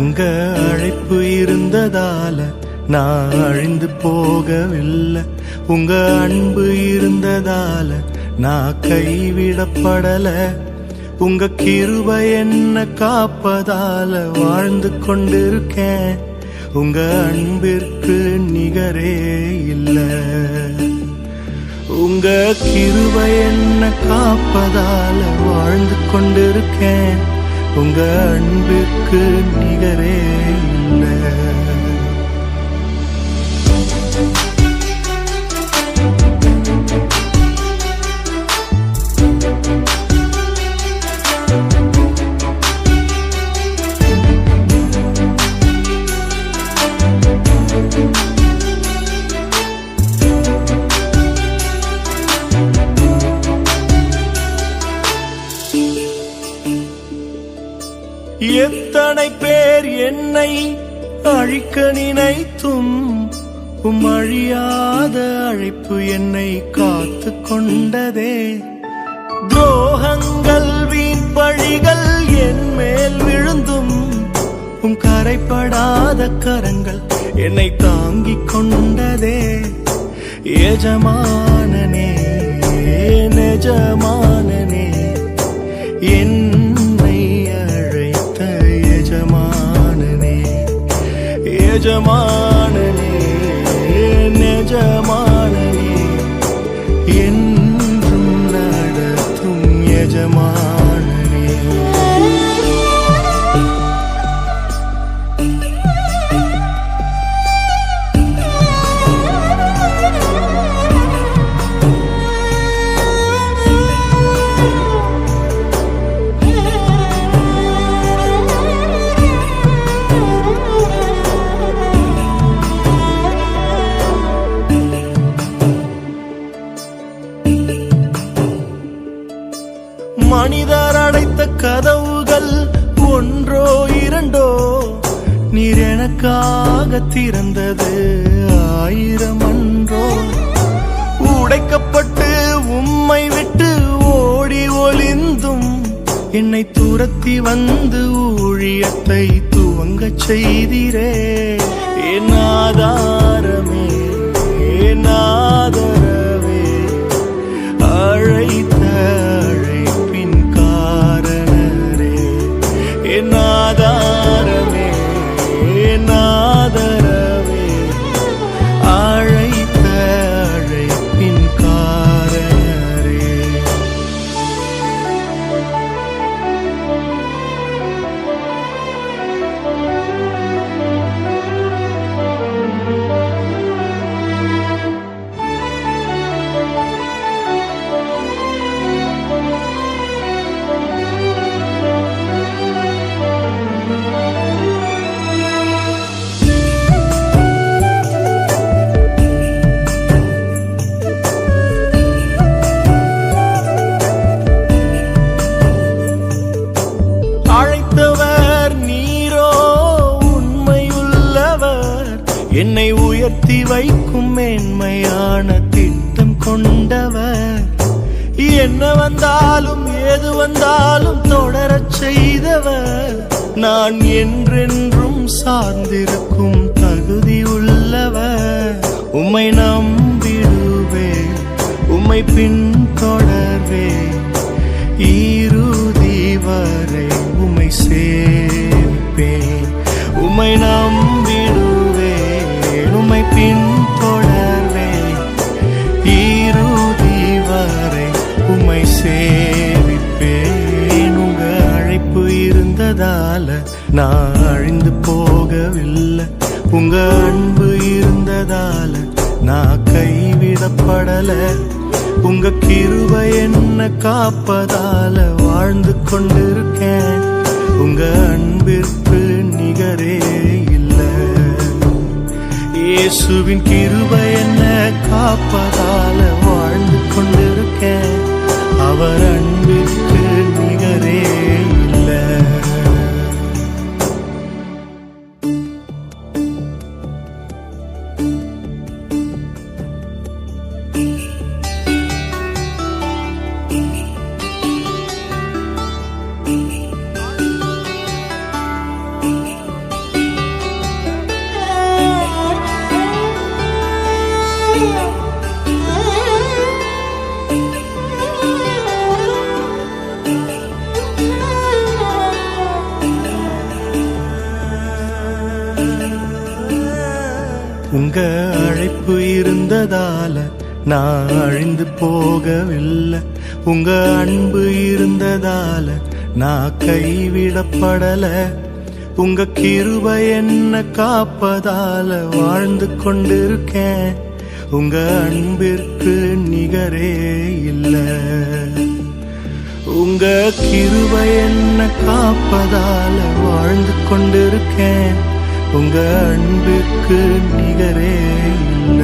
உங்க அழைப்பு இருந்ததால நான் அழிந்து போகவில்லை. உங்க அன்பு இருந்ததால நான் கைவிடப்படல. உங்க கிருபை என்ன காப்பதால வாழ்ந்து கொண்டிருக்கேன். உங்க அன்பிற்கு நிகரே இல்ல. உங்க கிருபை என்ன காப்பதால வாழ்ந்து கொண்டிருக்கேன். உங்க அன்பிற்கு நிகரே இல்ல. எத்தனை பேர் என்னை அழிக்க நினைத்தும் அழியாத அழைப்பு என்னை காத்து கொண்டதே. துரோகங்கள் வீண் பழிகள் என் மேல் விழுந்தும் கரைப்படாத கரங்கள் என்னை தாங்கிக் கொண்டதே. எஜமானனே நெஜமானனே என்னை அழைத்த எஜமானனே. எஜமானனே நெஜமானனே என்றும் நடத்தும் எஜமானனே. மனிதர் அடைத்த கதவுகள் ஒன்றோ இரண்டோ, நீர் எனக்காக திறந்தது 1000 அன்றோ. உடைக்கப்பட்டு உம்மை விட்டு ஓடி ஒளிந்தும் என்னை துரத்தி வந்து ஊழியத்தை துவங்கச் செய்தீரே. என் ஆதாரமே என் ஆதரவே அழைத்த அழைப்பின் காரணரே. என் ஆதாரமே என் ஆதரவே அழைத்த அழைப்பின் காரணரே. என்னை உயர்த்தி வைக்கும் மேன்மையான திட்டம் கொண்டவர். என்ன வந்தாலும் ஏது வந்தாலும் தொடரச் செய்தவர். நான் என்றென்றும் சார்ந்திருக்கும் தகுதி உள்ளவர். உம்மை நம்பிடுவேன் உம்மை பின்தொடர்வேன். இறுதி வரை உம்மை சேர்ப்பேன். உம்மை நம்பிடுவேன் உம்மை பின்தொடர்வேன். இறுதி வரை உம்மை சேவிப்பேன். உங்க அழைப்பு இருந்ததால நான் அழிந்து போகவில்லை. உங்க அன்பு இருந்ததால நான் கைவிடப்படல. உங்க கிருபை என்ன காப்பதால வாழ்ந்து கொண்டிருக்கேன். உங்க அன்பிற்கு நிகரே இல்ல. இயேசுவின் கிருபை என்ன காப்பதால வாழ்ந்து கொண்டிருக்கேன். அவர் அன்பிற்கு நிகரே இல்ல. உங்க அழைப்பு இருந்ததால நான் அழிந்து போகவில்லை. உங்க அன்பு இருந்ததால நான் கைவிடப்படல. உங்க கிருபை என்ன காப்பதால வாழ்ந்து கொண்டிருக்கேன். உங்க அன்பிற்கு நிகரே இல்ல. உங்க கிருபை என்ன காப்பதால வாழ்ந்து கொண்டிருக்கேன். உங்க அன்பிற்கு நிகரே இல்ல.